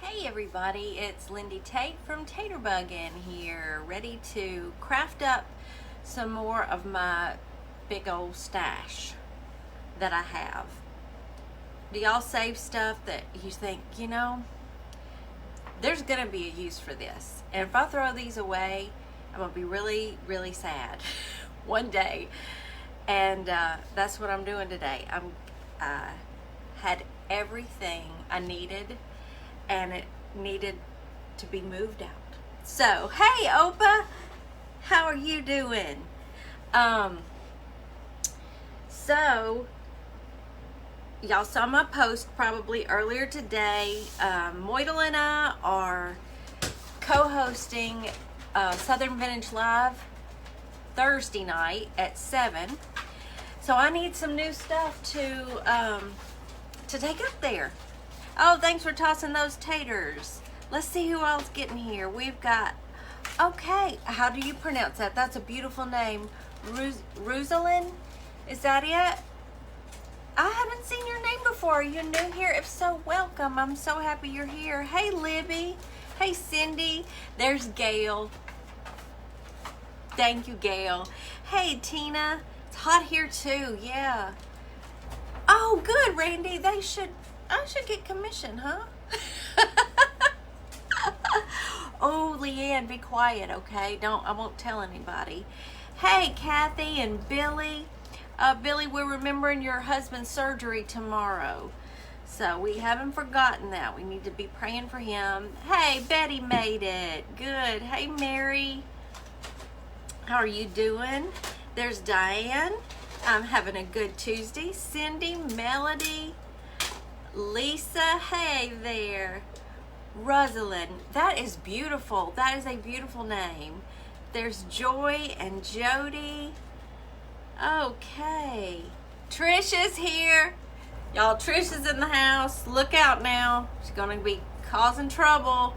Hey everybody, it's Lindy Tate from Taterbuggin here, ready to craft up some more of my big old stash that I have. Do y'all save stuff that you think, there's gonna be a use for this, and if I throw these away, I'm gonna be really, really sad one day, and that's what I'm doing today. I had everything I needed, and it needed to be moved out. So, hey Opa, how are you doing? So y'all saw my post probably earlier today. Moidle and I are co-hosting Southern Vintage Live Thursday night at 7. So I need some new stuff to take up there. Oh, thanks for tossing those taters. Let's see who else getting here. We've got, okay, how do you pronounce that? That's a beautiful name. Rosalind? Is that it? I haven't seen your name before. Are you new here? If so, welcome. I'm so happy you're here. Hey, Libby. Hey, Cindy. There's Gail. Thank you, Gail. Hey, Tina. It's hot here too. Yeah. Oh, good, Randy. I should get commission, huh? Oh, Leanne, be quiet, okay? I won't tell anybody. Hey, Kathy and Billy. Billy, we're remembering your husband's surgery tomorrow. So we haven't forgotten that. We need to be praying for him. Hey, Betty made it. Good. Hey, Mary. How are you doing? There's Diane. I'm having a good Tuesday. Cindy, Melody, Lisa, hey there. Rosalind, that is beautiful. That is a beautiful name. There's Joy and Jody. Okay. Trish is here. Y'all, Trish is in the house. Look out now. She's going to be causing trouble.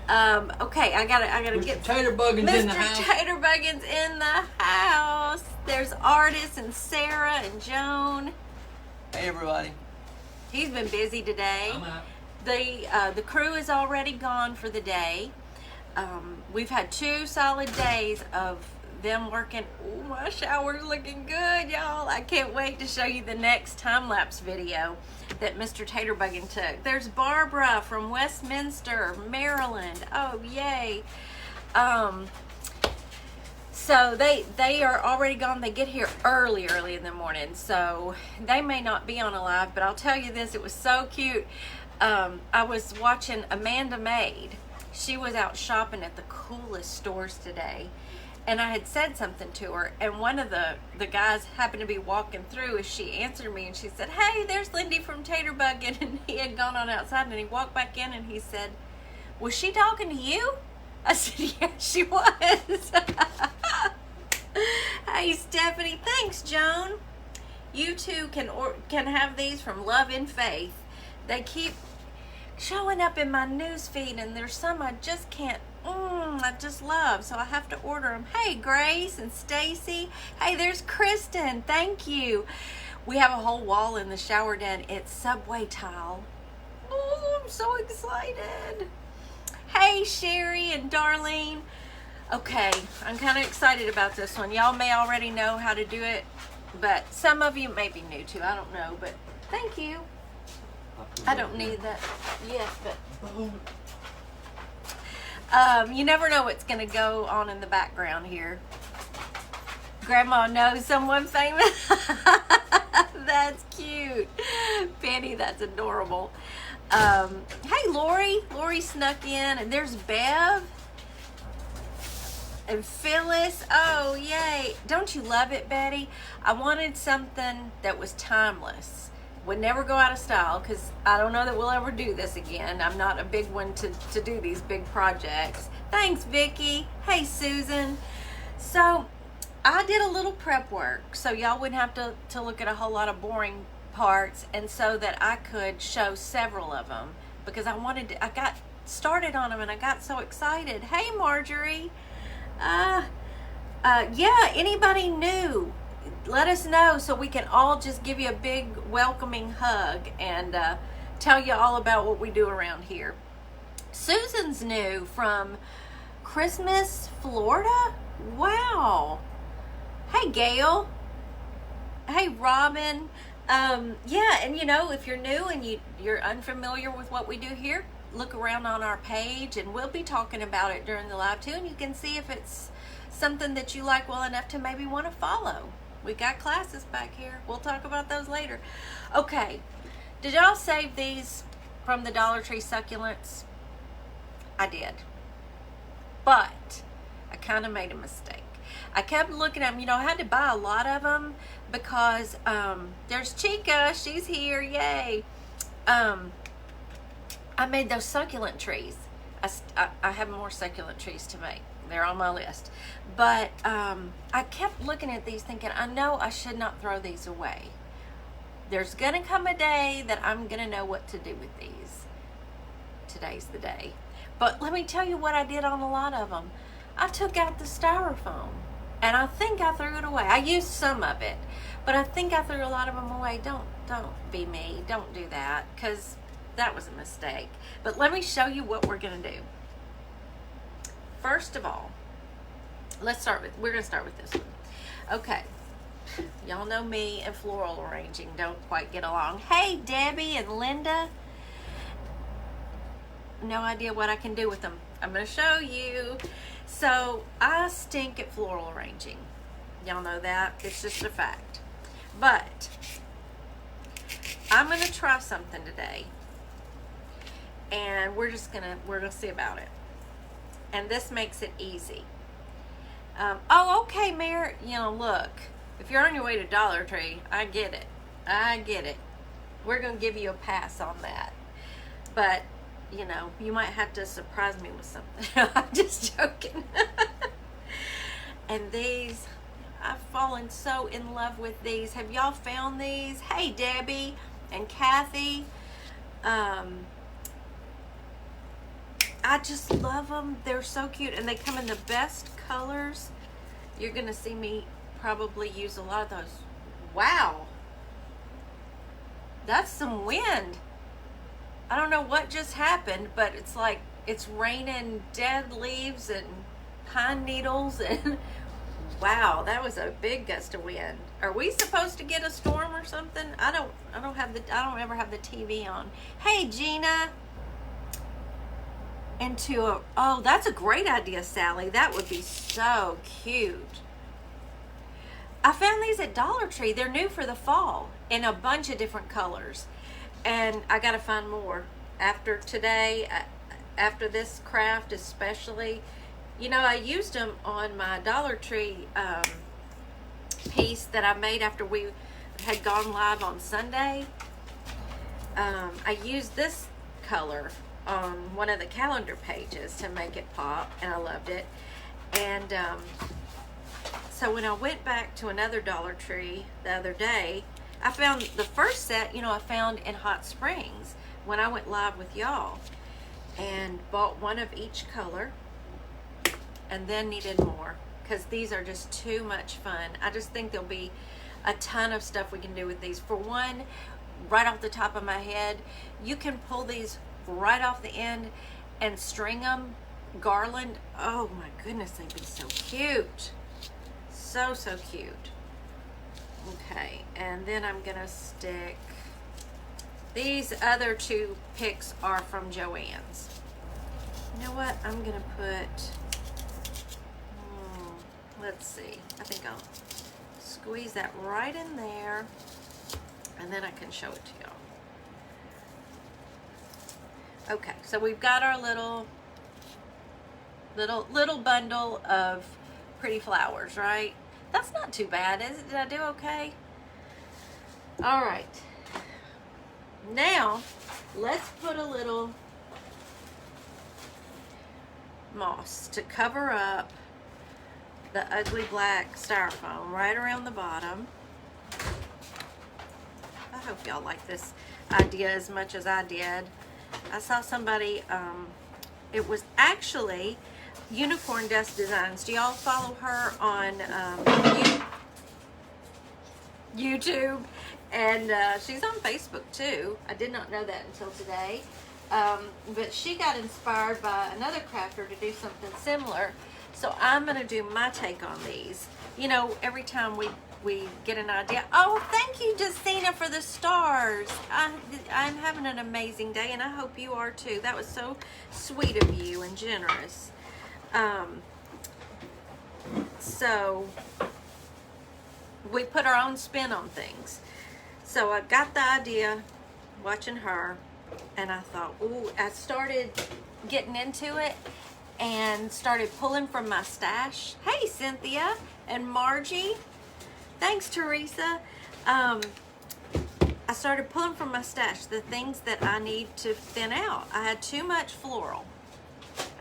Okay, I gotta get Taterbuggin's in the house. Mr. Taterbuggin's in the house. There's Artis and Sarah and Joan. Hey everybody. He's been busy today. I'm out. The crew is already gone for the day. We've had 2 solid days of them working. Ooh, my shower's looking good, y'all. I can't wait to show you the next time-lapse video that Mr. Taterbuggin took. There's Barbara from Westminster, Maryland. Oh, yay. So they are already gone. They get here early in the morning, so they may not be on a live, but I'll tell you this, it was so cute. I was watching Amanda Maid. She was out shopping at the coolest stores today, and I had said something to her, and one of the guys happened to be walking through as she answered me, and she said, hey, there's Lindy from Taterbuggin, and he had gone on outside, and he walked back in, and he said, was she talking to you? I said, yeah, she was. Hey, Stephanie. Thanks, Joan. You too can have these from Love and Faith. They keep showing up in my news feed, and there's some I just can't, I just love, so I have to order them. Hey, Grace and Stacy. Hey, there's Kristen. Thank you. We have a whole wall in the shower den. It's subway tile. Oh, I'm so excited. Hey, Sherry and Darlene. Okay, I'm kind of excited about this one. Y'all may already know how to do it, but some of you may be new to. I don't know, but thank you. I don't need that yet, but you never know what's going to go on in the background here. Grandma knows someone famous. That's cute. Penny, that's adorable. Hey, Lori. Lori snuck in, and there's Bev and Phyllis. Oh, yay. Don't you love it, Betty? I wanted something that was timeless. Would never go out of style, because I don't know that we'll ever do this again. I'm not a big one to do these big projects. Thanks, Vicky. Hey, Susan. So I did a little prep work, so y'all wouldn't have to look at a whole lot of boring parts, and so that I could show several of them, because I got started on them and I got so excited. Hey, Marjorie. Yeah, anybody new, let us know so we can all just give you a big welcoming hug and tell you all about what we do around here. Susan's new from Christmas, Florida. Wow. Hey, Gail. Hey, Robin. Yeah, and you know, if you're new and you're unfamiliar with what we do here, look around on our page, and we'll be talking about it during the live too, and you can see if it's something that you like well enough to maybe want to follow. We got classes back here. We'll talk about those later. Okay, did y'all save these from the Dollar Tree succulents? I did, but I kind of made a mistake. I kept looking at them. You know, I had to buy a lot of them because there's Chica. She's here. Yay. I made those succulent trees. I have more succulent trees to make. They're on my list. But I kept looking at these thinking, I know I should not throw these away. There's going to come a day that I'm going to know what to do with these. Today's the day. But let me tell you what I did on a lot of them. I took out the styrofoam. And I think I threw it away. I used some of it, but I think I threw a lot of them away. Don't be me. Don't do that, because that was a mistake. But let me show you what we're going to do. First of all, we're going to start with this one. Okay. Y'all know me and floral arranging don't quite get along. Hey, Debbie and Linda. No idea what I can do with them. I'm going to show you. So I stink at floral arranging. Y'all know that. It's just a fact. But I'm going to try something today. And we're going to see about it. And this makes it easy. Oh, okay, Mayor. You know, look. If you're on your way to Dollar Tree, I get it. I get it. We're going to give you a pass on that. But you know, you might have to surprise me with something. I'm just joking. And these, I've fallen so in love with these. Have y'all found these? Hey, Debbie and Kathy. I just love them. They're so cute, and they come in the best colors. You're going to see me probably use a lot of those. Wow. That's some wind. I don't know what just happened, but it's like it's raining dead leaves and pine needles, and wow, that was a big gust of wind. Are we supposed to get a storm or something? I don't ever have the TV on. Hey, Gina. Oh, that's a great idea, Sally. That would be so cute. I found these at Dollar Tree. They're new for the fall in a bunch of different colors. And I got to find more after today, after this craft especially. You know, I used them on my Dollar Tree piece that I made after we had gone live on Sunday. I used this color on one of the calendar pages to make it pop, and I loved it. And so when I went back to another Dollar Tree the other day, I found the first set, you know, I found in Hot Springs when I went live with y'all, and bought one of each color, and then needed more because these are just too much fun. I just think there'll be a ton of stuff we can do with these. For one, right off the top of my head, you can pull these right off the end and string them garland. Oh my goodness, they'd be so cute. So cute. Okay, and then I'm gonna stick, these other two picks are from Joann's. You know what, I'm gonna put, let's see, I think I'll squeeze that right in there, and then I can show it to y'all. Okay, so we've got our little bundle of pretty flowers, right? That's not too bad, is it? Did I do okay? All right. Now, let's put a little moss to cover up the ugly black styrofoam right around the bottom. I hope y'all like this idea as much as I did. I saw somebody, it was actually Unicorn Dust Designs. Do y'all follow her on YouTube? And she's on Facebook too. I did not know that until today. But she got inspired by another crafter to do something similar. So I'm going to do my take on these. You know, every time we get an idea. Oh, thank you, Jacina, for the stars. I'm having an amazing day, and I hope you are too. That was so sweet of you and generous. So we put our own spin on things. So I got the idea watching her, and I thought, ooh, I started getting into it and started pulling from my stash. Hey, Cynthia and Margie. Thanks, Teresa. I started pulling from my stash the things that I need to thin out. I had too much floral.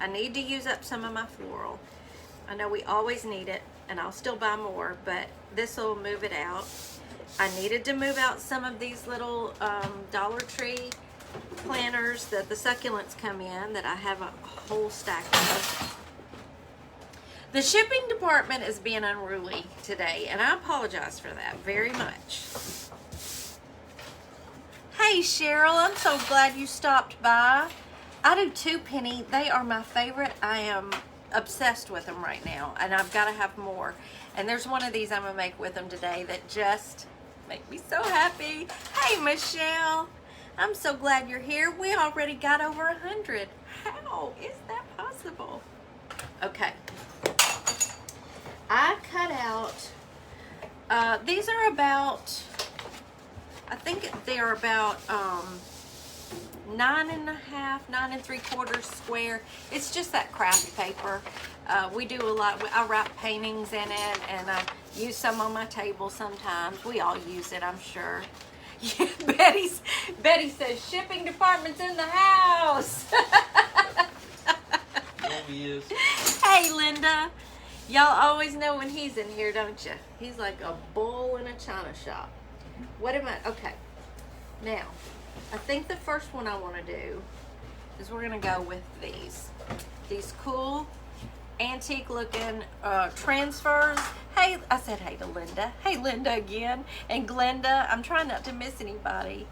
I need to use up some of my floral. I know we always need it, and I'll still buy more, but this will move it out. I needed to move out some of these little Dollar Tree planters that the succulents come in that I have a whole stack of. The shipping department is being unruly today, and I apologize for that very much. Hey, Cheryl, I'm so glad you stopped by. I do too, Penny. They are my favorite. I am obsessed with them right now, and I've got to have more. And there's one of these I'm going to make with them today that just make me so happy. Hey, Michelle. I'm so glad you're here. We already got over 100. How is that possible? Okay. I cut out, these are about, I think they're about 9 3/4 square. It's just that craft paper. We do a lot. I wrap paintings in it, and I use some on my table sometimes. We all use it, I'm sure. Yeah, Betty says shipping department's in the house. Yeah, he is. Hey, Linda. Y'all always know when he's in here, don't you? He's like a bull in a china shop. What am I? Okay. Now, I think the first one I want to do is we're going to go with these. These cool, antique-looking transfers. Hey, I said hey to Linda. Hey, Linda again. And Glenda. I'm trying not to miss anybody.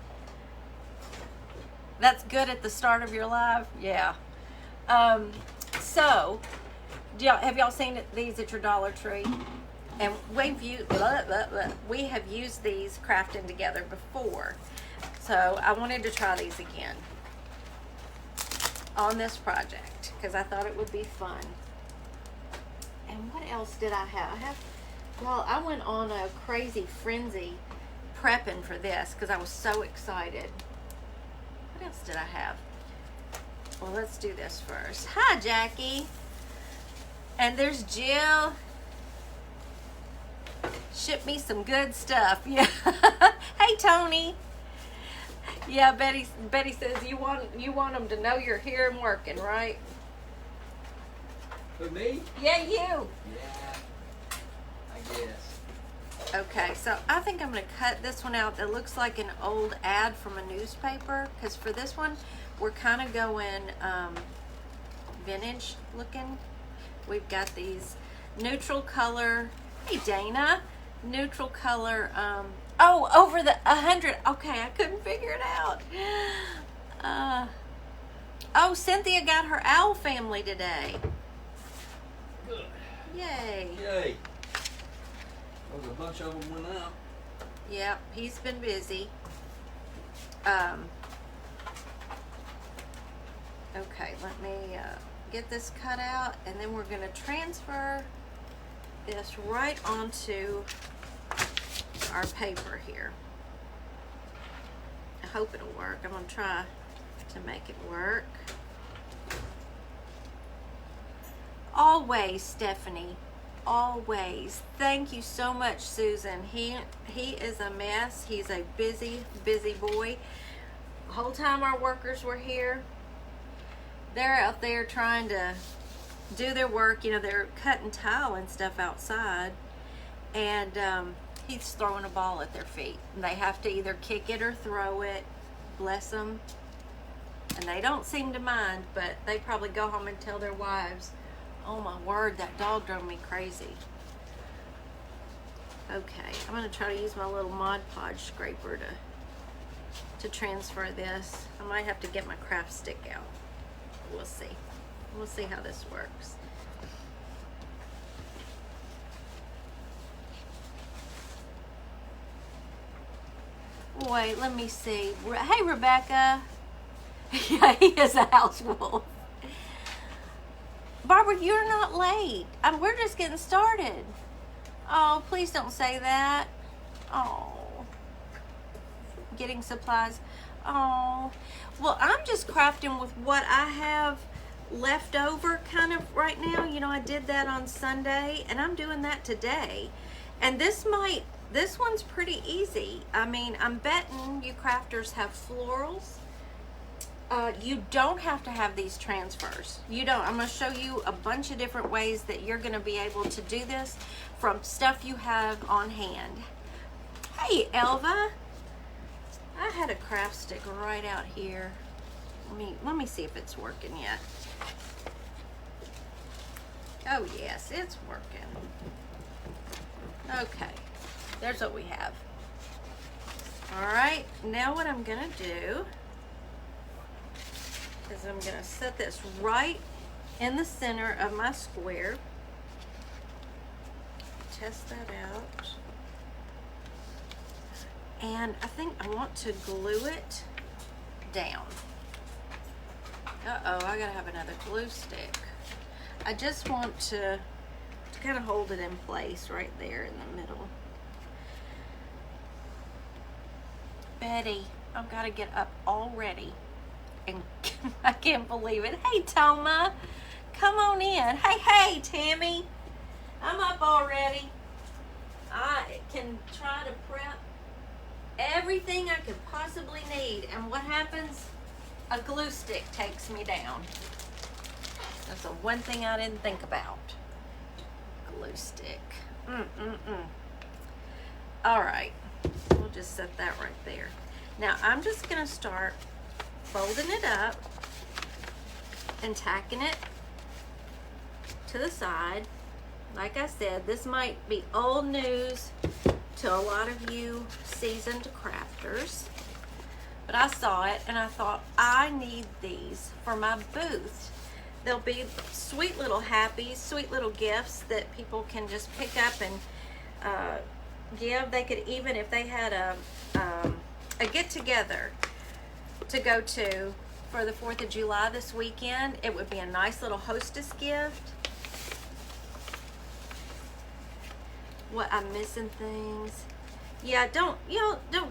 That's good at the start of your live? Yeah. So, have y'all seen these at your Dollar Tree? And we have used these crafting together before. So I wanted to try these again on this project because I thought it would be fun. And what else did I have? Well, I went on a crazy frenzy prepping for this because I was so excited. What else did I have? Well, let's do this first. Hi, Jackie. And there's Jill. Ship me some good stuff. Yeah. Hey, Tony. Yeah, Betty says you want them to know you're here and working, right? For me? Yeah, you. Yeah, I guess. Okay, so I think I'm going to cut this one out that looks like an old ad from a newspaper, because for this one, we're kind of going vintage looking. We've got these neutral color. Hey, Dana. Neutral color. Over the 100. Okay, I couldn't figure it out. Cynthia got her owl family today. Good. Yay. Yay. There's a bunch of them went out. Yep, he's been busy. Okay, let me get this cut out, and then we're going to transfer this right onto our paper here. I hope it'll work. I'm going to try to make it work. Always, Stephanie. Always. Thank you so much, Susan. He is a mess. He's a busy boy. The whole time our workers were here, they're out there trying to do their work. You know, they're cutting tile and stuff outside, and he's throwing a ball at their feet, and they have to either kick it or throw it. Bless them. And they don't seem to mind, but they probably go home and tell their wives, oh my word, that dog drove me crazy. Okay, I'm gonna try to use my little Mod Podge scraper to transfer this. I might have to get my craft stick out. We'll see. We'll see how this works. Wait, let me see. Hey, Rebecca. Yeah, he is a house wolf. Barbara, you're not late. We're just getting started. Oh, please don't say that. Oh. Getting supplies. Oh. Well, I'm just crafting with what I have left over kind of right now. You know, I did that on Sunday, and I'm doing that today. And this one's pretty easy. I mean, I'm betting you crafters have florals. You don't have to have these transfers. You don't. I'm going to show you a bunch of different ways that you're going to be able to do this from stuff you have on hand. Hey, Elva. I had a craft stick right out here. Let me see if it's working yet. Oh, yes, it's working. Okay. There's what we have. All right. Now what I'm going to do is I'm going to set this right in the center of my square. Test that out. And I think I want to glue it down. Uh-oh, I gotta have another glue stick. I just want to kind of hold it in place right there in the middle. Betty, I've got to get up already. And I can't believe it. Hey, Toma, come on in. Hey, Tammy, I'm up already. I can try to prep everything I could possibly need. And what happens? A glue stick takes me down. That's the one thing I didn't think about. Glue stick. All right. We'll just set that right there. Now, I'm just going to start folding it up and tacking it to the side. Like I said, this might be old news to a lot of you seasoned crafters, but I saw it and I thought, I need these for my booth. They'll be sweet little happies, sweet little gifts that people can just pick up and give. They could even, if they had a get-together to go to for the 4th of July this weekend, it would be a nice little hostess gift. What, I'm missing things. Yeah, don't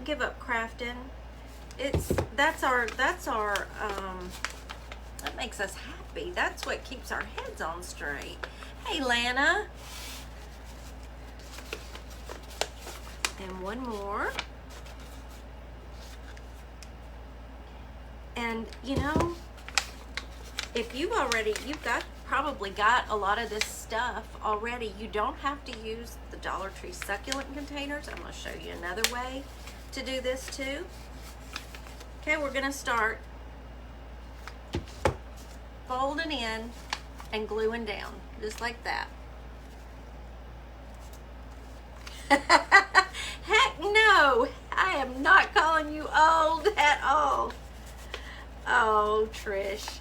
give up crafting. That's our that makes us happy. That's what keeps our heads on straight. Hey, Lana. And one more. And you know, if you've probably got a lot of this stuff already, you don't have to use the Dollar Tree succulent containers. I'm going to show you another way to do this too. Okay, we're going to start folding in and gluing down, just like that. Heck no, I am not calling you old at all. Oh, Trish.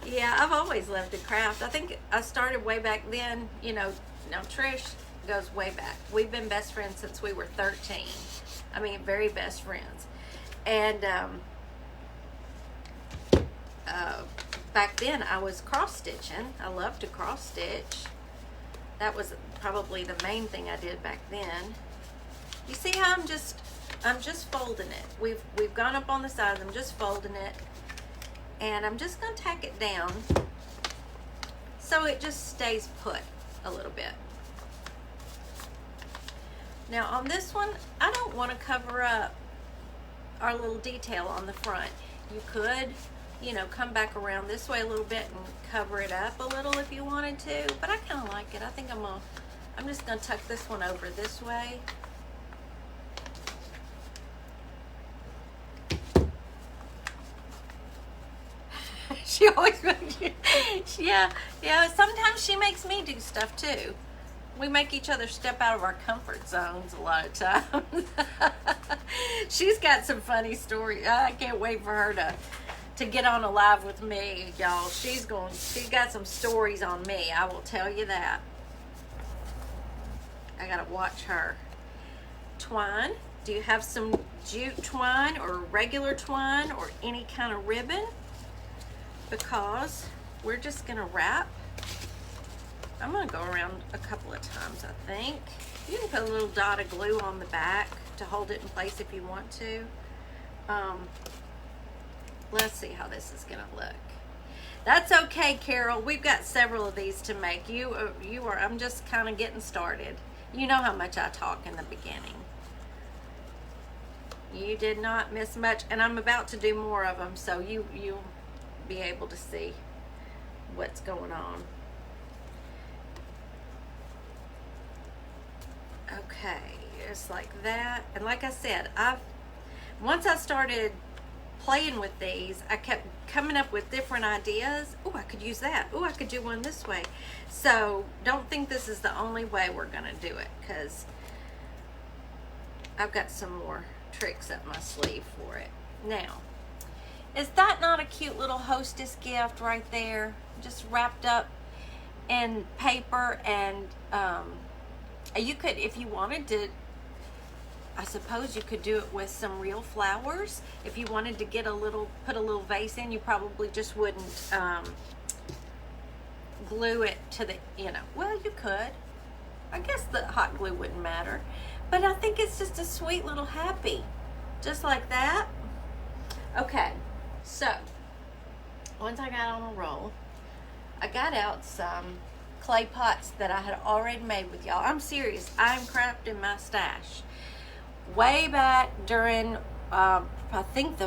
Yeah, I've always loved to craft. I think I started way back then, you know. Now Trish goes way back. We've been best friends since we were 13. I mean, very best friends. And back then I was cross stitching. I loved to cross stitch. That was probably the main thing I did back then. You see how I'm just folding it. We've gone up on the sides. I'm just folding it. And I'm just going to tack it down so it just stays put a little bit. Now on this one, I don't want to cover up our little detail on the front. You could, you know, come back around this way a little bit and cover it up a little if you wanted to, but I kind of like it. I think I'm just going to tuck this one over this way. She always makes you, yeah, sometimes she makes me do stuff too. We make each other step out of our comfort zones a lot of times. She's got some funny stories. I can't wait for her to get on a live with me, y'all. She's got some stories on me, I will tell you that. I gotta watch her. Twine. Do you have some jute twine or regular twine or any kind of ribbon? Because we're just gonna wrap. I'm gonna go around a couple of times, I think. You can put a little dot of glue on the back to hold it in place if you want to. Let's see how this is gonna look. That's okay, Carol. We've got several of these to make. I'm just kind of getting started. You know how much I talk in the beginning. You did not miss much, and I'm about to do more of them, so you'll be able to see what's going on. Okay, just like that. And like I said, once I started playing with these, I kept coming up with different ideas. Oh, I could use that. Oh, I could do one this way. So don't think this is the only way we're gonna do it, because I've got some more tricks up my sleeve for it. Now, is that not a cute little hostess gift right there? Just wrapped up in paper, and you could, if you wanted to, I suppose you could do it with some real flowers. If you wanted to get put a little vase in, you probably just wouldn't glue it to the, well, you could. I guess the hot glue wouldn't matter. But I think it's just a sweet little happy. Just like that. Okay, so once I got on a roll, I got out some clay pots that I had already made with y'all. I'm serious. I'm crafting my stash. Way back during, I think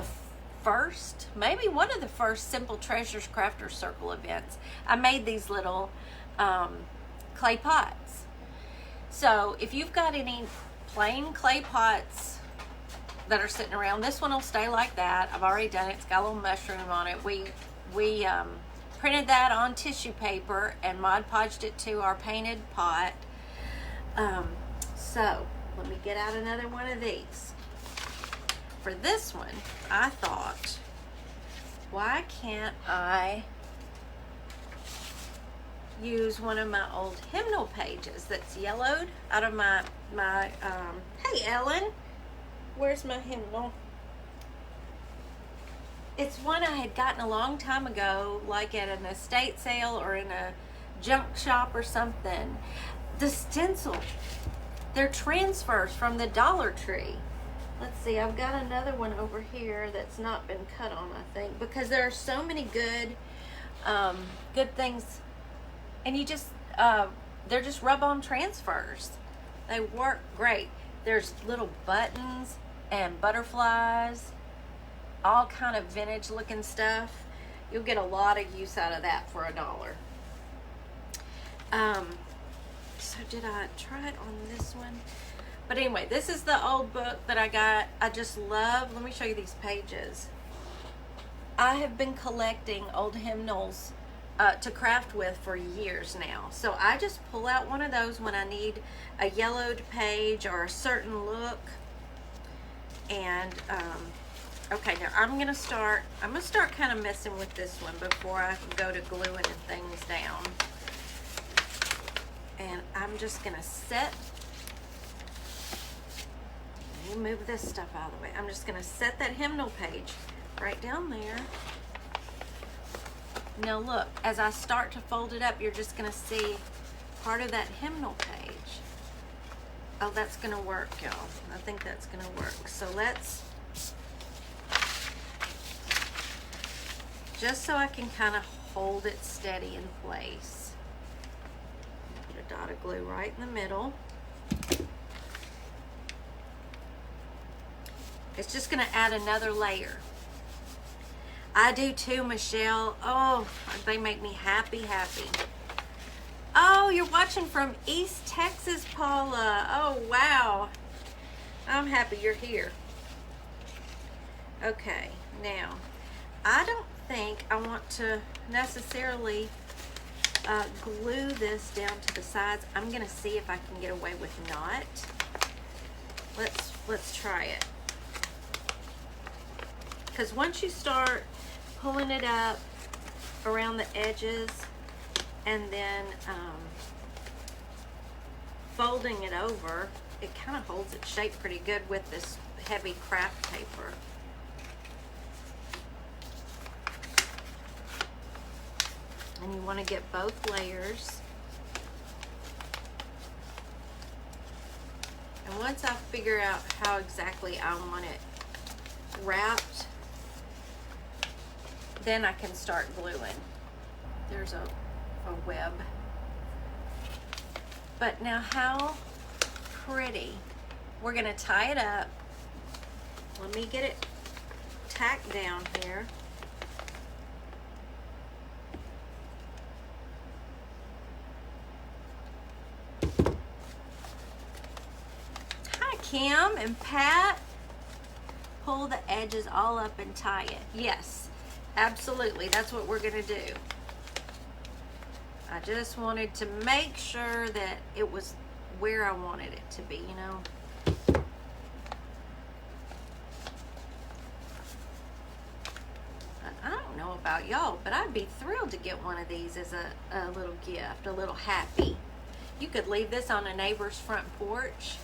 maybe one of the first Simple Treasures Crafter Circle events, I made these little clay pots. So if you've got any plain clay pots that are sitting around, this one will stay like that. I've already done it. It's got a little mushroom on it. We printed that on tissue paper and Mod Podged it to our painted pot. So let me get out another one of these. For this one, I thought, why can't I use one of my old hymnal pages that's yellowed out of my hey Ellen, where's my hymnal? It's one I had gotten a long time ago, like at an estate sale or in a junk shop or something. The stencil, they're transfers from the Dollar Tree. Let's see, I've got another one over here that's not been cut on, I think, because there are so many good things, and they're just rub-on transfers. They work great. There's little buttons and butterflies, all kind of vintage looking stuff. You'll get a lot of use out of that for $1. So did I try it on this one? But anyway, this is the old book that I got. I just love, let me show you these pages. I have been collecting old hymnals to craft with for years now. So I just pull out one of those when I need a yellowed page or a certain look. And okay, now I'm gonna start kind of messing with this one before I go to gluing and things down. And I'm just gonna let me move this stuff out of the way. I'm just gonna set that hymnal page right down there. Now look, as I start to fold it up, you're just gonna see part of that hymnal page. Oh, that's gonna work, y'all. I think that's gonna work. So let's, just so I can kind of hold it steady in place. Put a dot of glue right in the middle. It's just gonna add another layer. I do too, Michelle. Oh, they make me happy. Oh, you're watching from East Texas, Paula. Oh, wow. I'm happy you're here. Okay, now, I don't think I want to necessarily glue this down to the sides. I'm gonna see if I can get away with not. Let's try it. Because once you start pulling it up around the edges and then folding it over, it kind of holds its shape pretty good with this heavy craft paper. And you want to get both layers. And once I figure out how exactly I want it wrapped, then I can start gluing. There's a web. But now how pretty. We're gonna tie it up. Let me get it tacked down here. Hi Kim and Pat. Pull the edges all up and tie it. Yes, absolutely, that's what we're gonna do. I just wanted to make sure that it was where I wanted it to be, you know. I don't know about y'all, but I'd be thrilled to get one of these as a little gift, a little happy. You could leave this on a neighbor's front porch,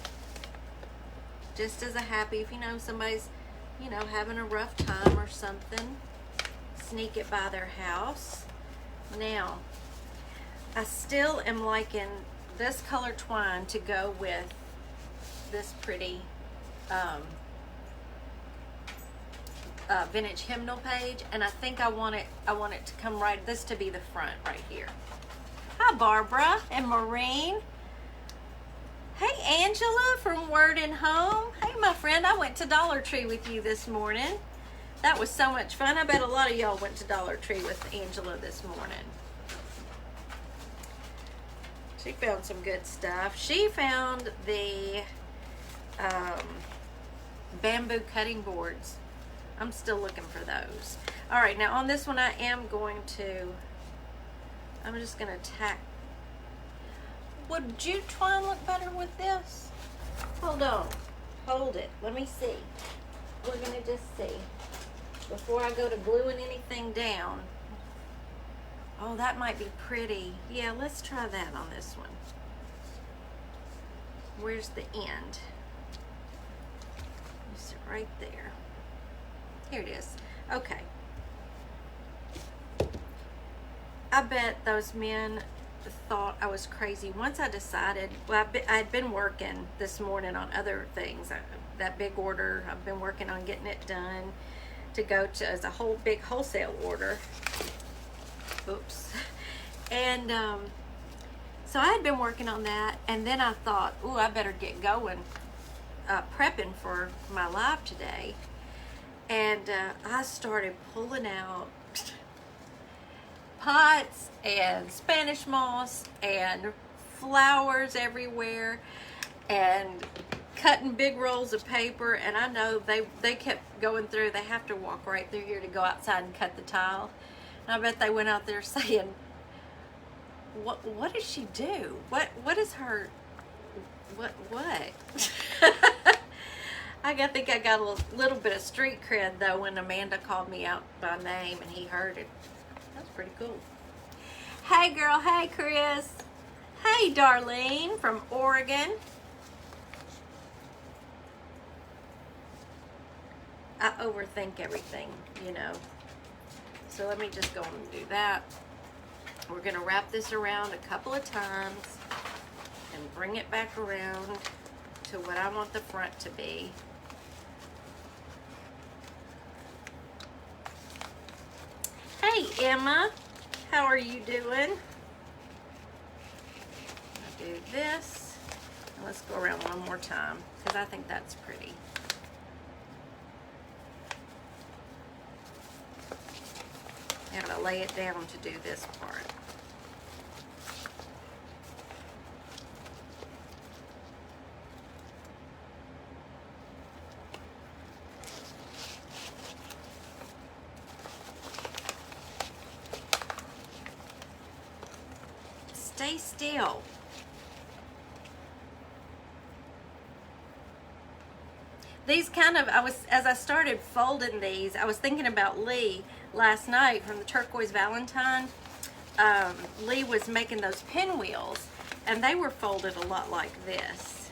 just as a happy, if you know somebody's, you know, having a rough time or something. Sneak it by their house. Now, I still am liking this color twine to go with this pretty vintage hymnal page, and I think I want it to come right, this to be the front right here. Hi Barbara and Maureen. Hey Angela from Word and Home. Hey my friend, I went to Dollar Tree with you this morning. That was so much fun. I bet a lot of y'all went to Dollar Tree with Angela this morning. She found some good stuff. She found the bamboo cutting boards. I'm still looking for those. All right, now on this one I'm just gonna tack. Would jute twine look better with this? Hold on, hold it, let me see. We're gonna just see. Before I go to gluing anything down. Oh, that might be pretty. Yeah, let's try that on this one. Where's the end? Is it right there? Here it is. Okay. I bet those men thought I was crazy. Once I decided, well, I'd been working this morning on other things. That big order, I've been working on getting it done to go to as a whole big wholesale order. Oops. And so I had been working on that, and then I thought, ooh, I better get going prepping for my live today. And I started pulling out pots and Spanish moss and flowers everywhere and cutting big rolls of paper. And I know they kept going through. They have to walk right through here to go outside and cut the tile. And I bet they went out there saying, what does she do? What is her, what? I think I got a little bit of street cred though when Amanda called me out by name and he heard it. That's pretty cool. Hey girl, hey Chris. Hey Darlene from Oregon. I overthink everything, you know. So let me just go and do that. We're gonna wrap this around a couple of times and bring it back around to what I want the front to be. Hey Emma, how are you doing? I'll do this, and let's go around one more time because I think that's pretty. I'm gonna lay it down to do this part. stay still. These kind of, as I started folding these, I was thinking about Lee last night from the Turquoise Valentine. Lee was making those pinwheels, and they were folded a lot like this.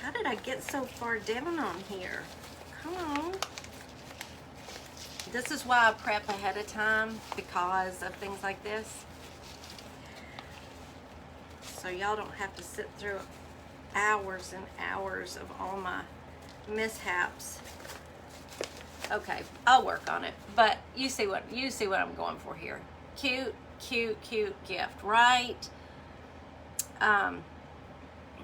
How did I get so far down on here? Come on. This is why I prep ahead of time, because of things like this. So y'all don't have to sit through hours and hours of all my mishaps. Okay, I'll work on it, but you see what I'm going for here. Cute, cute, cute gift, right?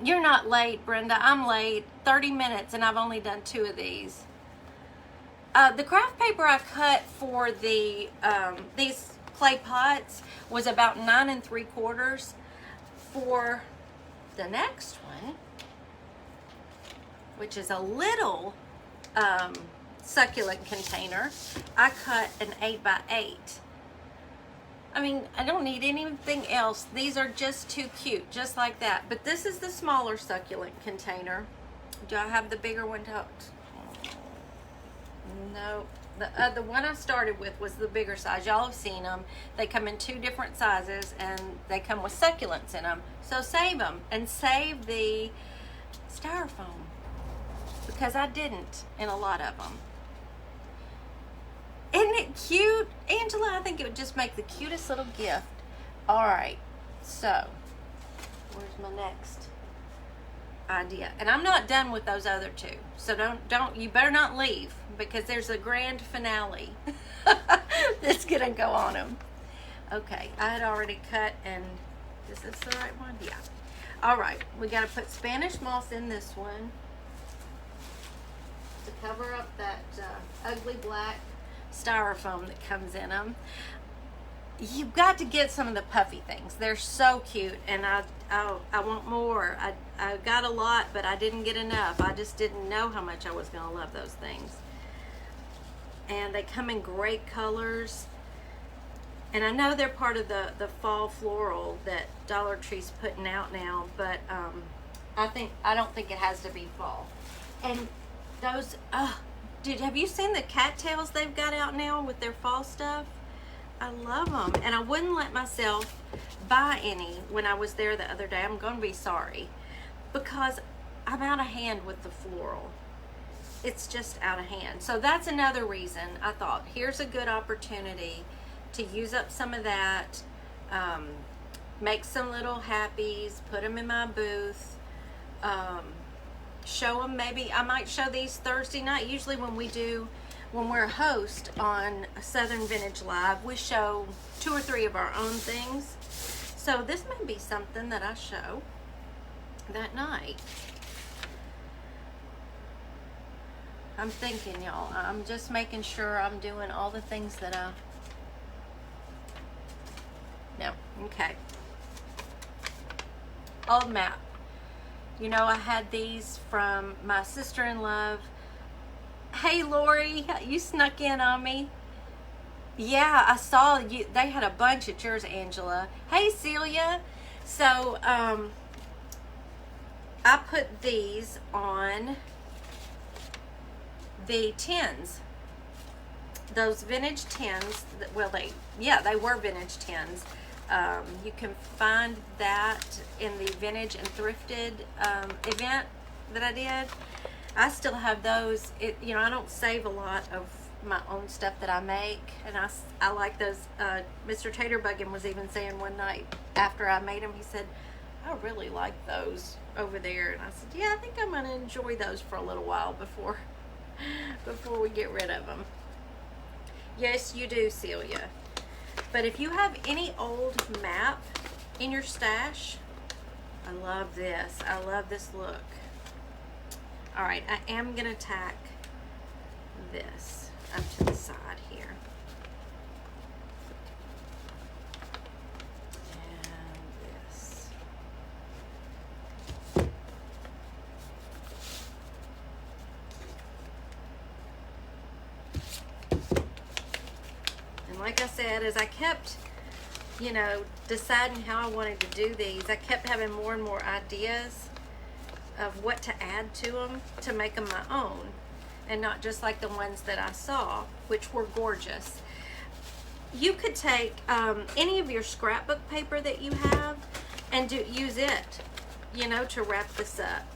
You're not late, Brenda. I'm late. 30 minutes, and I've only done 2 of these. The craft paper I cut for the these clay pots was about 9 3/4. For the next one, which is a little succulent container, I cut an 8 by 8. I mean, I don't need anything else. These are just too cute, just like that. But this is the smaller succulent container. Do I have the bigger one? No. The one I started with was the bigger size. Y'all have seen them. They come in 2 different sizes, and they come with succulents in them. So save them, and save the styrofoam, because I didn't in a lot of them. Isn't it cute? Angela, I think it would just make the cutest little gift. All right, so where's my next idea? And I'm not done with those other 2, so you better not leave, because there's a grand finale that's gonna go on them. Okay, I had already cut, and is this the right one? Yeah. All right, we got to put Spanish moss in this one to cover up that ugly black styrofoam that comes in them. You've got to get some of the puffy things. They're so cute, and I want more. I got a lot, but I didn't get enough. I just didn't know how much I was going to love those things. And they come in great colors. And I know they're part of the fall floral that Dollar Tree's putting out now, but I don't think it has to be fall. And those, have you seen the cattails they've got out now with their fall stuff? I love them, and I wouldn't let myself buy any when I was there the other day. I'm going to be sorry, because I'm out of hand with the floral. It's just out of hand. So that's another reason I thought, here's a good opportunity to use up some of that, make some little happies, put them in my booth, show them. Maybe I might show these Thursday night. Usually when we're a host on Southern Vintage Live, we show 2 or 3 of our own things. So this may be something that I show that night. I'm thinking, y'all. I'm just making sure I'm doing all the things that I... No. Okay. Old map. You know, I had these from my sister-in-law. Hey, Lori, you snuck in on me. Yeah, I saw you. They had a bunch at yours, Angela. Hey, Celia. So, I put these on the tins. Those vintage tins. Well, they were vintage tins. You can find that in the Vintage and Thrifted event that I did. I still have those. I don't save a lot of my own stuff that I make, and I like those. Mr. Taterbuggin was even saying one night after I made them, he said, I really like those over there. And I said, yeah, I think I'm going to enjoy those for a little while before we get rid of them. Yes, you do, Celia. But if you have any old map in your stash, I love this. I love this look. All right, I am going to tack this up to the side here. And this. like I said, as I kept, you know, deciding how I wanted to do these, I kept having more and more ideas of what to add to them to make them my own, and not just like the ones that I saw, which were gorgeous. You could take any of your scrapbook paper that you have and use it, you know, to wrap this up.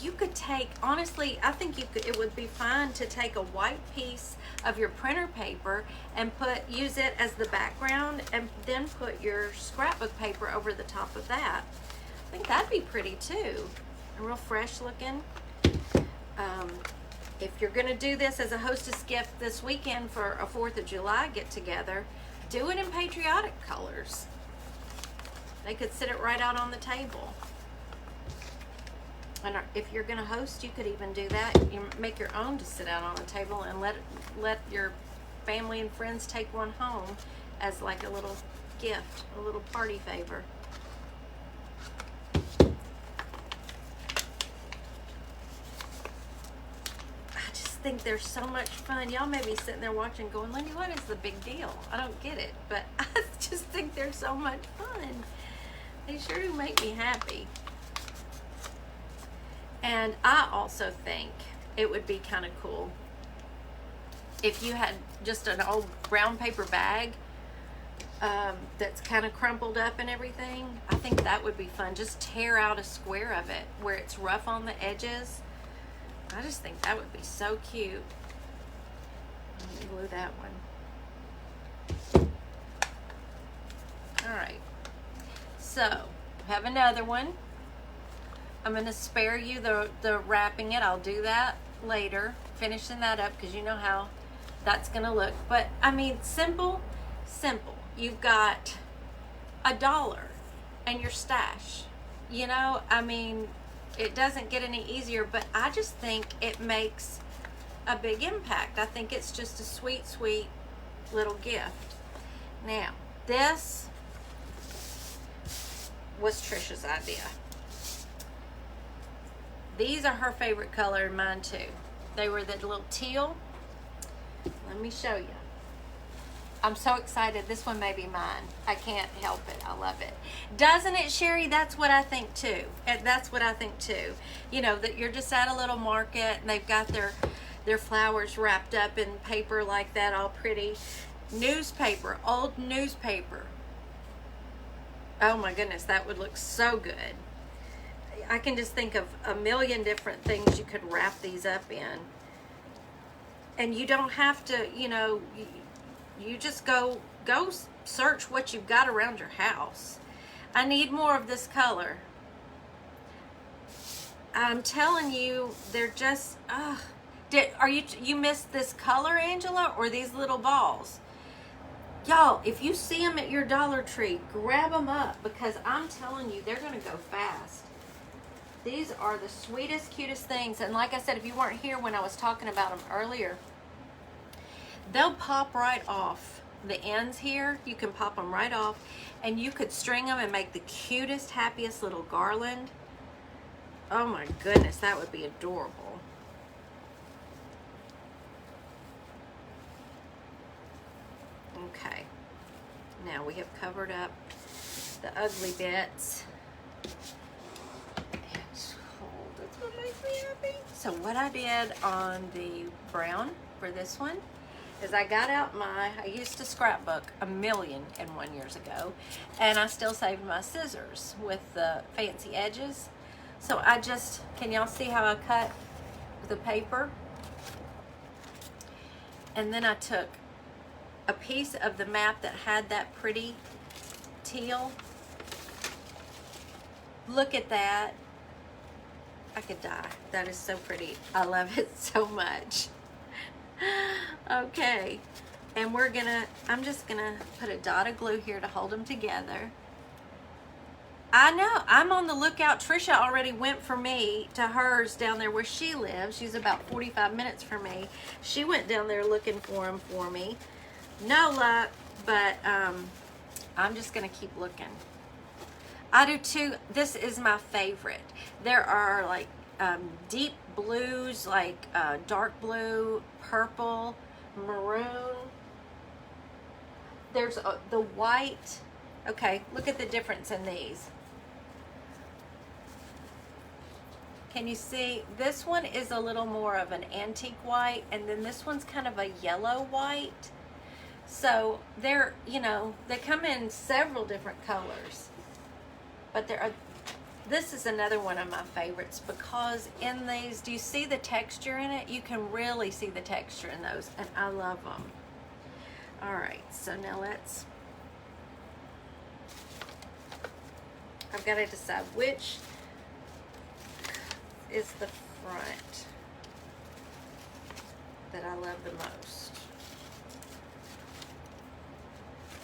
You could take, honestly, I think it would be fine to take a white piece of your printer paper and use it as the background, and then put your scrapbook paper over the top of that. I think that'd be pretty too, and real fresh looking. If you're gonna do this as a hostess gift this weekend for a 4th of July get together, do it in patriotic colors. They could sit it right out on the table. And if you're gonna host, you could even do that. You make your own to sit out on the table and let your family and friends take one home as like a little gift, a little party favor. I just think they're so much fun. Y'all may be sitting there watching going, Lindy, what is the big deal? I don't get it, but I just think they're so much fun. They sure do make me happy. And I also think it would be kind of cool if you had just an old brown paper bag that's kind of crumpled up and everything. I think that would be fun. Just tear out a square of it where it's rough on the edges. I just think that would be so cute. Let me glue that one. All right. So, I have another one. I'm going to spare you the wrapping it. I'll do that later, finishing that up, because you know how that's going to look. But, I mean, simple. You've got $1 and your stash. You know, I mean, it doesn't get any easier, but I just think it makes a big impact. I think it's just a sweet, sweet little gift. Now, this was Trisha's idea. These are her favorite color and mine too. They were the little teal. Let me show you. I'm so excited. This one may be mine. I can't help it. I love it. Doesn't it, Sherry? That's what I think too. That's what I think too. You know, that you're just at a little market and they've got their flowers wrapped up in paper like that, all pretty. Newspaper, old newspaper. Oh my goodness, that would look so good. I can just think of a million different things you could wrap these up in. And you don't have to, you know, you just go search what you've got around your house. I need more of this color. I'm telling you, they're just, you missed this color, Angela, or these little balls? Y'all, if you see them at your Dollar Tree, grab them up, because I'm telling you, they're going to go fast. These are the sweetest, cutest things. And like I said, if you weren't here when I was talking about them earlier, they'll pop right off. The ends here, you can pop them right off, and you could string them and make the cutest, happiest little garland. Oh my goodness, that would be adorable. Okay, now we have covered up the ugly bits. That's what makes me happy. So what I did on the brown for this one is I got out I used to scrapbook 1,000,001 years ago, and I still saved my scissors with the fancy edges. So I just, can y'all see how I cut the paper? And then I took a piece of the map that had that pretty teal. Look at that. I could die. That is so pretty. I love it so much. Okay, and I'm just gonna put a dot of glue here to hold them together. I know, I'm on the lookout. Trisha already went for me to hers down there where she lives. She's about 45 minutes from me. She went down there looking for them for me. No luck, but I'm just gonna keep looking. I do too. This is my favorite. There are like deep blues, like dark blue, purple, maroon. there's the white. Okay, look at the difference in these. Can you see? This one is a little more of an antique white, and then this one's kind of a yellow white. So they're, you know, they come in several different colors. But this is another one of my favorites because in these, do you see the texture in it? You can really see the texture in those, and I love them. All right, so now I've got to decide which is the front that I love the most.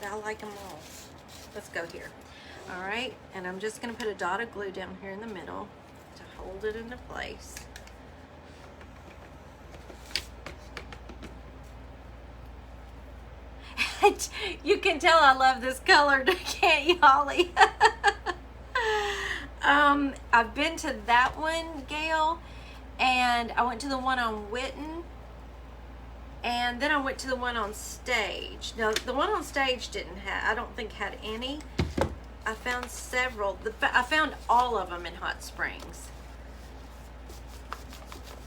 I like them all. Let's go here. All right, and I'm just going to put a dot of glue down here in the middle to hold it into place. You can tell I love this color, can't you, Holly? I've been to that one, Gail, and I went to the one on Witten, and then I went to the one on Stage. Now, the one on Stage didn't have, I don't think had any. I found several. I found all of them in Hot Springs.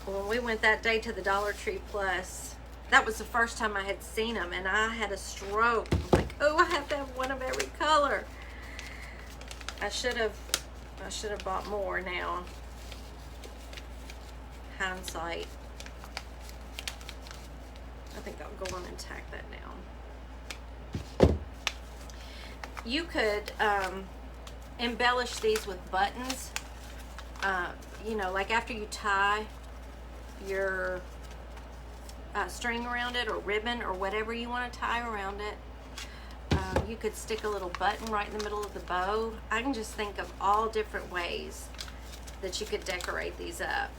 When we went that day to the Dollar Tree Plus, that was the first time I had seen them, and I had a stroke. I was like, oh, I have to have one of every color. I should have bought more now. Hindsight. I think I'll go on and tack that down. You could embellish these with buttons. You know, like after you tie your string around it, or ribbon, or whatever you want to tie around it. You could stick a little button right in the middle of the bow. I can just think of all different ways that you could decorate these up.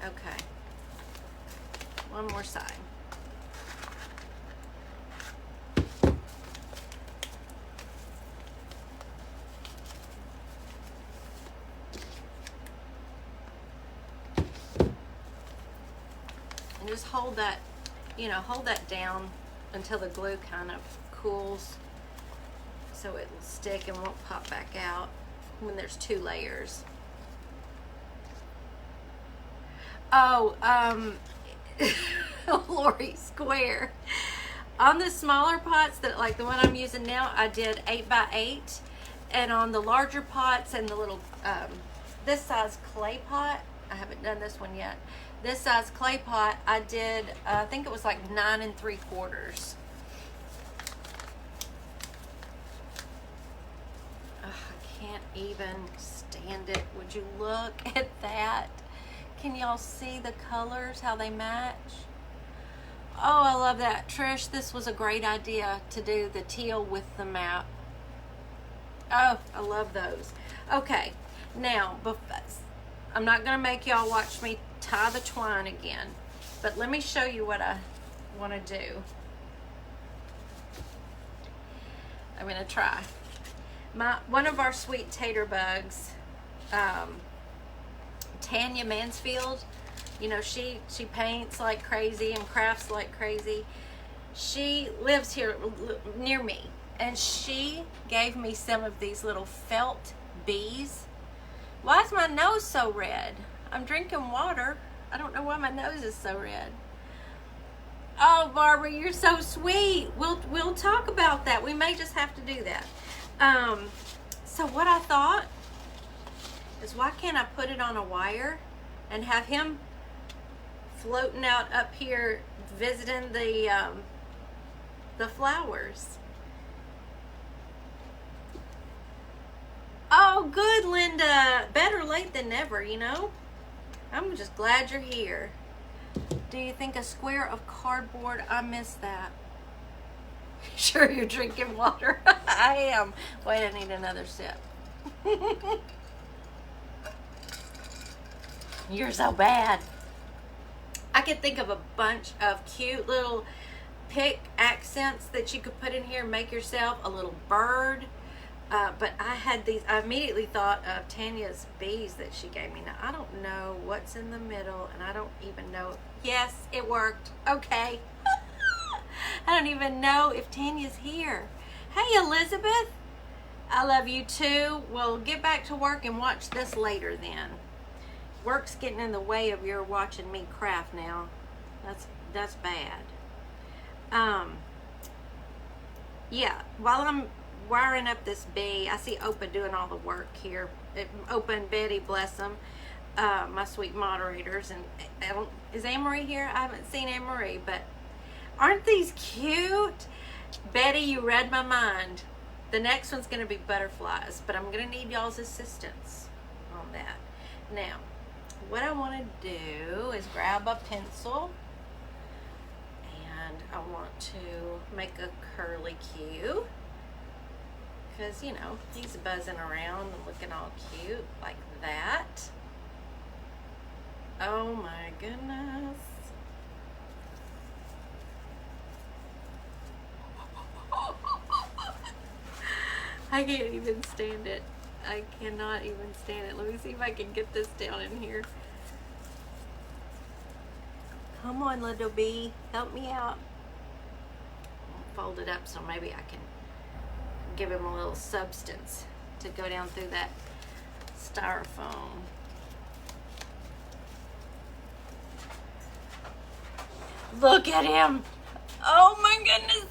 Okay. One more side. And just hold that, you know, hold that down until the glue kind of cools, so it'll stick and won't pop back out when there's two layers. Oh, Lori Square. On the smaller pots, that like the one I'm using now, I did 8x8, and on the larger pots and the little this size clay pot, I haven't done this one yet. This size clay pot, I did, I think it was like 9 3/4. I can't even stand it. Would you look at that? Can y'all see the colors, how they match? Oh, I love that. Trish, this was a great idea to do the teal with the map. Oh, I love those. Okay, now, I'm not going to make y'all watch me tie the twine again, but let me show you what I want to do. I'm going to try. One of our sweet Taterbugs, Tanya Mansfield, you know, she paints like crazy and crafts like crazy. She lives here near me, and she gave me some of these little felt bees. Why is my nose so red? I'm drinking water. I don't know why my nose is so red. Oh, Barbara, you're so sweet. We'll talk about that. We may just have to do that. So what I thought is, why can't I put it on a wire and have him floating out up here visiting the flowers? Oh, good, Linda. Better late than never, you know? I'm just glad you're here. Do you think a square of cardboard? I missed that. Sure you're drinking water? I am. Wait, I need another sip. You're so bad. I could think of a bunch of cute little pick accents that you could put in here and make yourself. A little bird. But I had these, I immediately thought of Tanya's bees that she gave me. Now, I don't know what's in the middle, and I don't even know. Yes, it worked. Okay. I don't even know if Tanya's here. Hey, Elizabeth. I love you too. We'll get back to work and watch this later then. Work's getting in the way of your watching me craft now. That's bad. Yeah, while I'm wiring up this bee, I see Opa doing all the work here. Opa and Betty, bless them, my sweet moderators. And is Anne-Marie here? I haven't seen Anne-Marie, but aren't these cute? Betty, you read my mind. The next one's going to be butterflies, but I'm going to need y'all's assistance on that. Now, what I want to do is grab a pencil, and I want to make a curly Q, because, you know, he's buzzing around and looking all cute like that. Oh my goodness. I can't even stand it. I cannot even stand it. Let me see if I can get this down in here. Come on, little bee. Help me out. I'll fold it up so maybe I can give him a little substance to go down through that styrofoam. Look at him. Oh my goodness.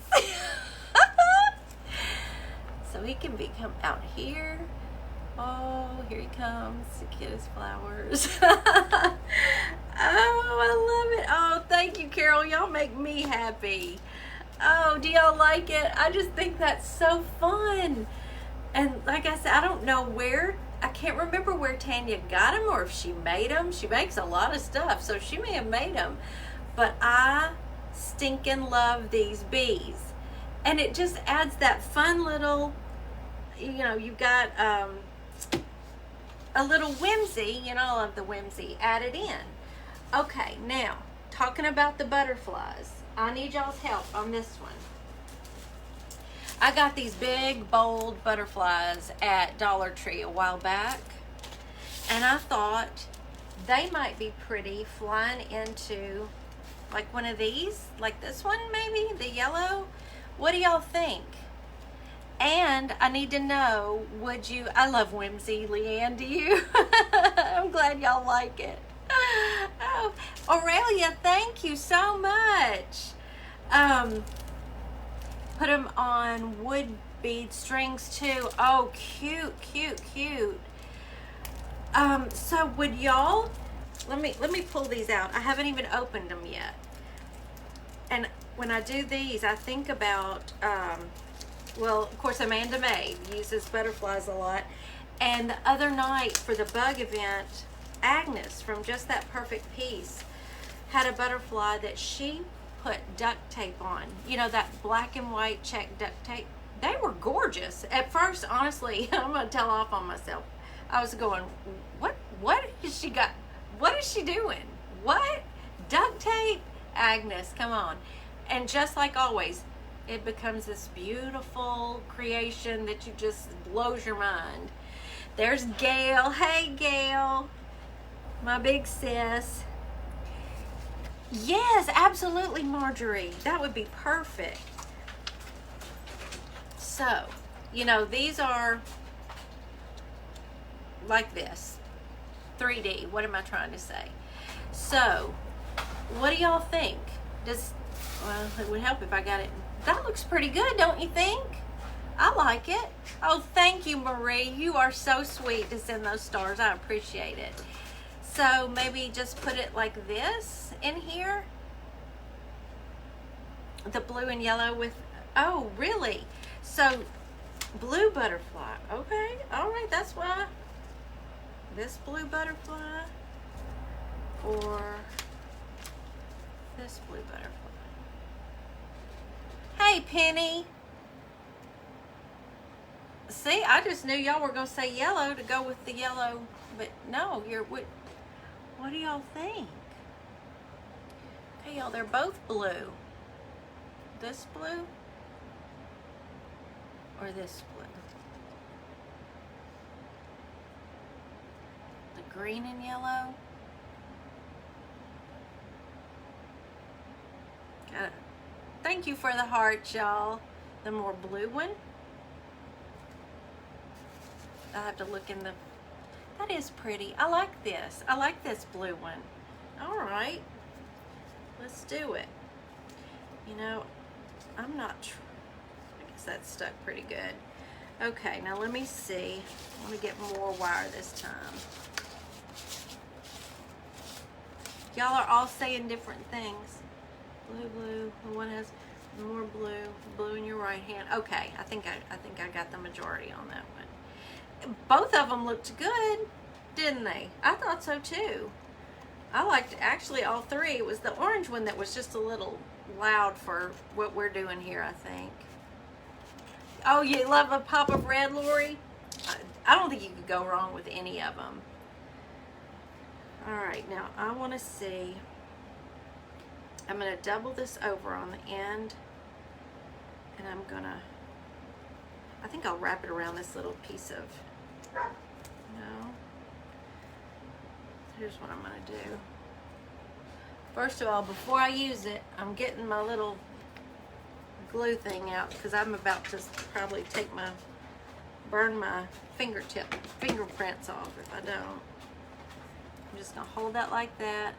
So he can come out here. Oh, here he comes. The cutest flowers. Oh, I love it. Oh, thank you, Carol. Y'all make me happy. Oh, do y'all like it? I just think that's so fun. And like I said, I don't know where, I can't remember where Tanya got them or if she made them. She makes a lot of stuff, so she may have made them. But I stinking love these bees. And it just adds that fun little, you know, you've got a little whimsy, you know, I love the whimsy added in. Okay, now, talking about the butterflies, I need y'all's help on this one. I got these big, bold butterflies at Dollar Tree a while back, and I thought they might be pretty flying into like one of these, like this one maybe, the yellow. What do y'all think? And I need to know, would you, I love whimsy, Leanne, do you? I'm glad y'all like it. Oh, Aurelia, thank you so much. Put them on wood bead strings too. Oh, cute, cute, cute. So would y'all, let me pull these out. I haven't even opened them yet. And when I do these, I think about, well, of course, Amanda May uses butterflies a lot. And the other night for the bug event, Agnes from Just That Perfect Piece had a butterfly that she put duct tape on. You know, that black and white check duct tape. They were gorgeous. At first, honestly, I'm going to tell off on myself. I was going, what has she got? What is she doing? What? Duct tape? Agnes, come on. And just like always, it becomes this beautiful creation that you just blows your mind. There's Gail. Hey, Gail. My big sis. Yes, absolutely, Marjorie. That would be perfect. So, you know, these are like this. 3D. What am I trying to say? So, what do y'all think? Well, it would help if I got it. That looks pretty good, don't you think? I like it. Oh, thank you, Marie. You are so sweet to send those stars. I appreciate it. So maybe just put it like this in here. The blue and yellow with, oh, really? So blue butterfly. Okay, all right, that's why. This blue butterfly or this blue butterfly. Hey, Penny. See, I just knew y'all were going to say yellow to go with the yellow, but no, what do y'all think? Okay, y'all, they're both blue. This blue or this blue? green and yellow. Thank you for the heart, y'all. The more blue one. I'll have to look in the... That is pretty. I like this. I like this blue one. All right. Let's do it. You know, I'm not... I guess that stuck pretty good. Okay, now let me see. I want to get more wire this time. Y'all are all saying different things. Blue, blue. The one has more blue. Blue in your right hand. Okay, I think I got the majority on that one. Both of them looked good, didn't they? I thought so too. I liked actually all three. It was the orange one that was just a little loud for what we're doing here, I think. Oh, you love a pop of red, Lori? I don't think you could go wrong with any of them. All right, now I want to see. I'm going to double this over on the end, and I'm going to, I think I'll wrap it around this little piece of, no. Here's what I'm going to do. First of all, before I use it, I'm getting my little glue thing out because I'm about to probably burn my fingerprints off if I don't. I'm just gonna hold that like that.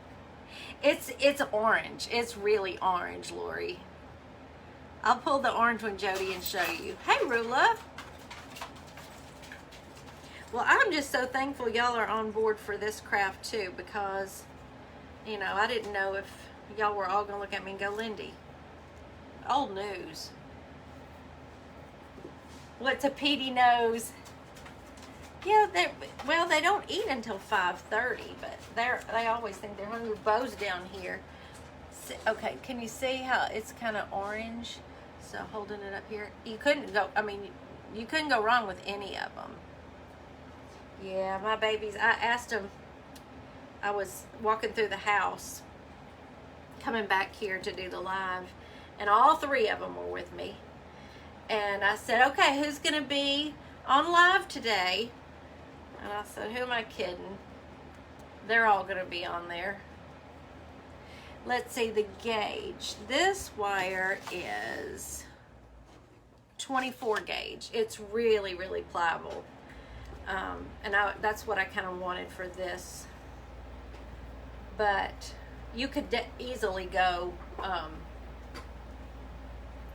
It's orange. It's really orange, Lori. I'll pull the orange one, Jody, and show you. Hey, Rula. Well, I'm just so thankful y'all are on board for this craft too, because, you know, I didn't know if y'all were all gonna look at me and go, Lindy, old news. What's a Petey nose? Yeah, they don't eat until 5:30, but they always think they're hungry. Bo's down here. Okay, can you see how it's kind of orange? So holding it up here, you couldn't go wrong with any of them. Yeah, my babies, I asked them, I was walking through the house, coming back here to do the live, and all three of them were with me. And I said, okay, who's going to be on live today? And I said, who am I kidding? They're all going to be on there. Let's see the gauge. This wire is 24 gauge. It's really, really pliable. And that's what I kind of wanted for this. But you could easily go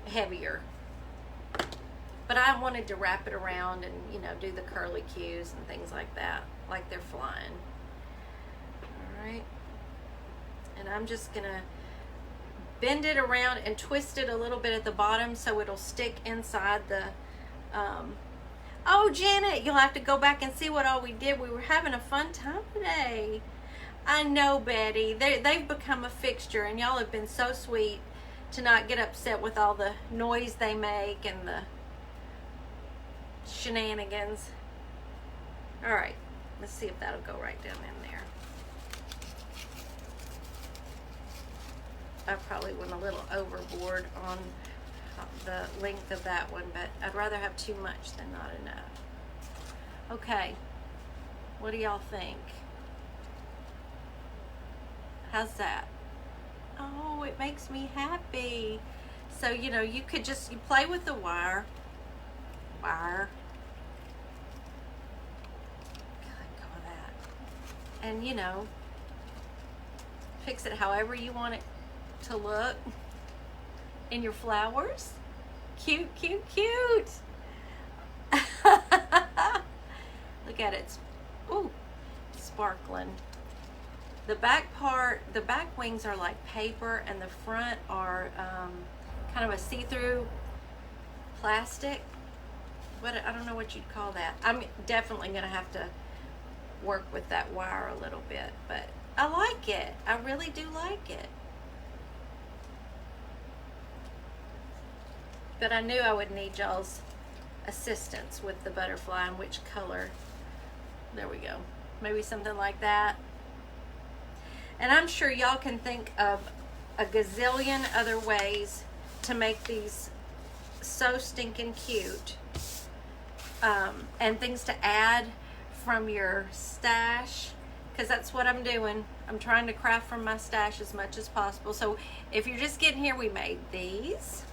heavier. But I wanted to wrap it around and, you know, do the curly cues and things like that, like they're flying. All right. And I'm just going to bend it around and twist it a little bit at the bottom so it'll stick inside the... Oh, Janet, you'll have to go back and see what all we did. We were having a fun time today. I know, Betty. They've become a fixture, and y'all have been so sweet to not get upset with all the noise they make and the shenanigans. All right, let's see if that'll go right down in there. I probably went a little overboard on the length of that one, but I'd rather have too much than not enough. Okay, what do y'all think? How's that? Oh, it makes me happy. So, you know, you could just, you play with the wire. Let go of that. And, you know, fix it however you want it to look in your flowers. Cute, cute, cute. Look at it. Ooh, sparkling. The back part, the back wings are like paper, and the front are kind of a see-through plastic. I don't know what you'd call that. I'm definitely gonna have to work with that wire a little bit, but I like it. I really do like it. But I knew I would need y'all's assistance with the butterfly and which color. There we go. Maybe something like that. And I'm sure y'all can think of a gazillion other ways to make these so stinking cute. And things to add from your stash. because that's what I'm doing. I'm trying to craft from my stash as much as possible. So if you're just getting here, we made these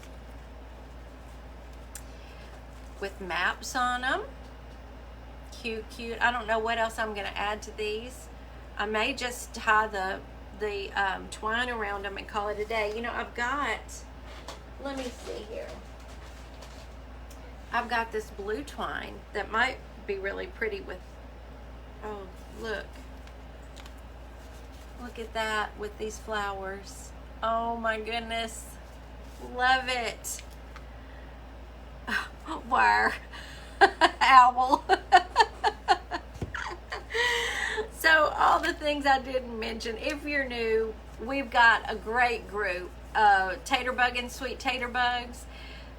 with maps on them. Cute, cute. I don't know what else I'm going to add to these. I may just tie the twine around them and call it a day. You know, I've got, let me see here. I've got this blue twine that might be really pretty with, oh, look. Look at that with these flowers. Oh my goodness. Love it. Wire. Owl. So all the things I didn't mention, if you're new, we've got a great group of Taterbuggin sweet tater bugs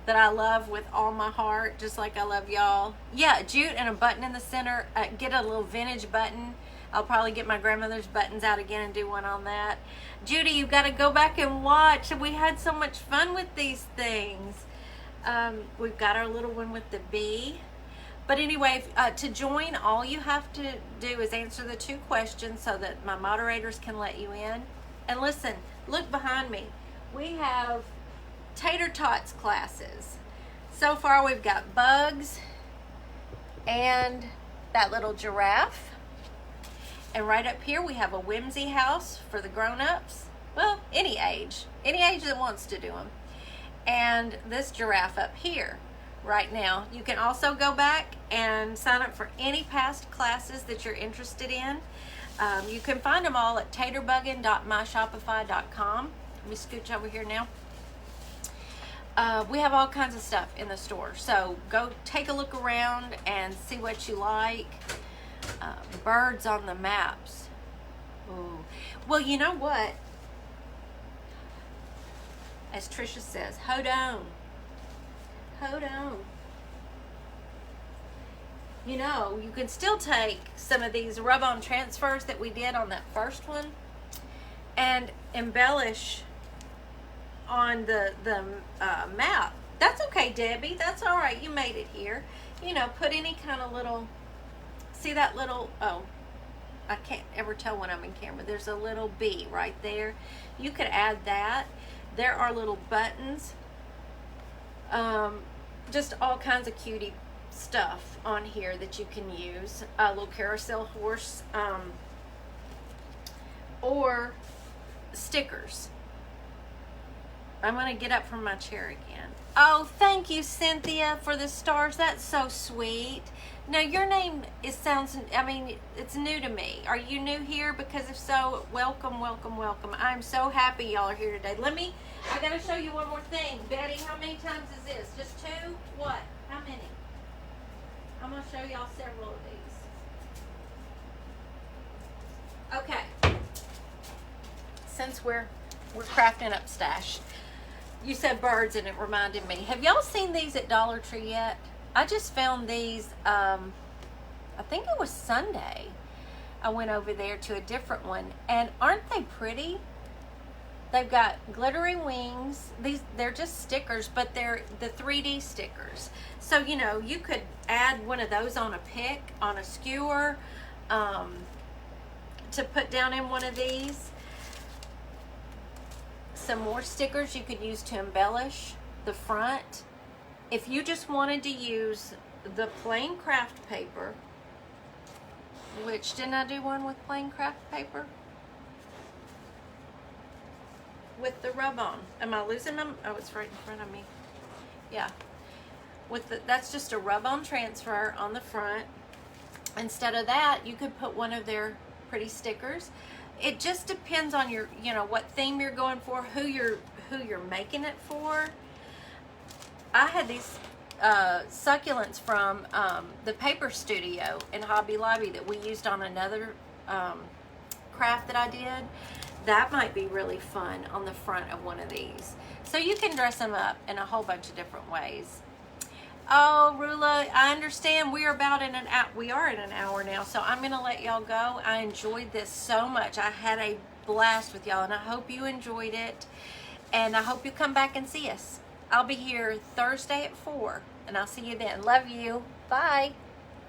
that I love with all my heart, just like I love y'all. Yeah, jute and a button in the center. Get a little vintage button. I'll probably get my grandmother's buttons out again and do one on that. Judy, you've got to go back and watch. We had so much fun with these things. We've got our little one with the bee. But anyway, to join, all you have to do is answer the 2 questions so that my moderators can let you in. And listen, look behind me. We have tater tots classes. So far we've got bugs and that little giraffe. And right up here we have a whimsy house for the grown-ups. Well, any age that wants to do them. And this giraffe up here. Right now. You can also go back and sign up for any past classes that you're interested in. You can find them all at taterbuggin.myshopify.com. Let me scooch over here now. We have all kinds of stuff in the store. So go take a look around and see what you like. Birds on the maps. Ooh. Well, you know what? As Trisha says, hold on. Hold on. You know, you can still take some of these rub-on transfers that we did on that first one and embellish on the map. That's okay, Debbie. That's all right. You made it here. You know, put any kind of little, see that little, oh, I can't ever tell when I'm in camera. There's a little bee right there. You could add that. There are little buttons. Just all kinds of cutie stuff on here that you can use. A little carousel horse, or stickers. I'm going to get up from my chair again. Oh, thank you, Cynthia, for the stars. That's so sweet. Now, your name sounds, I mean, it's new to me. Are you new here? Because if so, welcome, welcome, welcome. I'm so happy y'all are here today. I got to show you one more thing. Betty, how many times is this? Just 2? What? How many? I'm going to show y'all several of these. Okay. Since we're crafting up stash. You said birds and it reminded me. Have y'all seen these at Dollar Tree yet? I just found these, I think it was Sunday. I went over there to a different one. And aren't they pretty? They've got glittery wings. They're just stickers, but they're the 3D stickers. So, you know, you could add one of those on a pick, on a skewer, to put down in one of these. Some more stickers you could use to embellish the front. If you just wanted to use the plain craft paper, which, didn't I do one with plain craft paper? With the rub-on. Am I losing them? Oh, it's right in front of me. Yeah. That's just a rub-on transfer on the front. Instead of that, you could put one of their pretty stickers. It just depends on your, you know, what theme you're going for, who you're making it for. I had these succulents from the Paper Studio in Hobby Lobby that we used on another craft that I did. That might be really fun on the front of one of these. So you can dress them up in a whole bunch of different ways. Oh, Rula, I understand we are in an hour now, so I'm going to let y'all go. I enjoyed this so much. I had a blast with y'all, and I hope you enjoyed it. And I hope you come back and see us. I'll be here Thursday at 4, and I'll see you then. Love you. Bye.